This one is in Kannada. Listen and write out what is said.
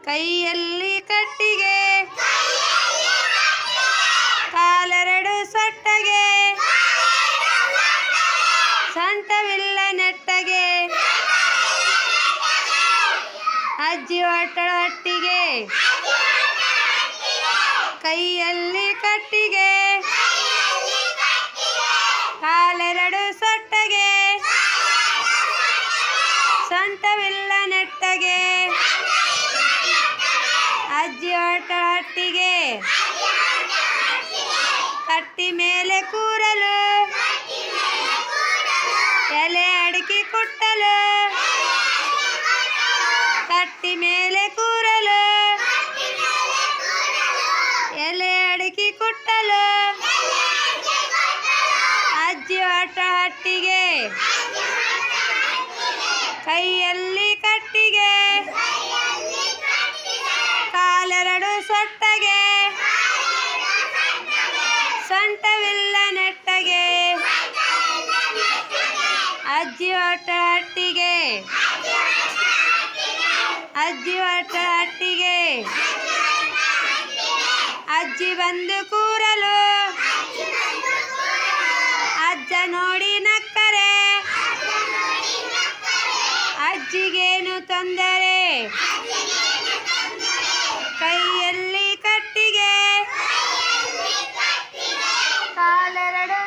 ಕೈಯಲ್ಲಿ ಕಟ್ಟಿಗೆ ಕಾಲೆರಡು ಸೊಟ್ಟಗೆ ಸೊಂಟವಿಲ್ಲ ನೆಟ್ಟಗೆ ಅಜ್ಜಿ ಒಟ್ಟೊಟ್ಟಿಗೆ ಕೈಯಲ್ಲಿ ಕಟ್ಟಿಗೆ ಕಾಲೆರಡು ಸೊಟ್ಟಗೆ ಸೊಂಟವಿಲ್ಲ ನೆಟ್ಟಗೆ ಅಜ್ಜಿ ಒಟ್ಟೊಟ್ಟಿಗೆ ಕಟ್ಟಿ ಮೇಲೆ ಕೂರಲು ಎಲೆ ಅಡಿಕೆ ಕುಟ್ಟಲು ಕಟ್ಟಿ ಮೇಲೆ ಕೂರಲು ಎಲೆ ಅಡಿಕೆ ಕುಟ್ಟಲು ಅಜ್ಜಿ ಒಟ್ಟೊಟ್ಟಿಗೆ ಕೈಯಲ್ಲಿ ಕಟ್ಟಿಗೆ ಕಾಲೆರಡು ಸೊಟ್ಟಗೆ ಸೊಂಟವಿಲ್ಲ ನೆಟ್ಟಗೆ ಅಜ್ಜಿ ಒಟ್ಟೊಟ್ಟಿಗೆ ಅಜ್ಜಿ ಒಟ್ಟೊಟ್ಟಿಗೆ ಅಜ್ಜಿ ಬಂದು ಕೂರಲು ಅಜ್ಜ ನೋಡಿ ನಕ್ಕರೆ ಅಜ್ಜಿಗೇನು ತೊಂದರೆ ಕೈಯಲ್ಲಿ ಕಟ್ಟಿಗೆ ಕಾಲೆರಡು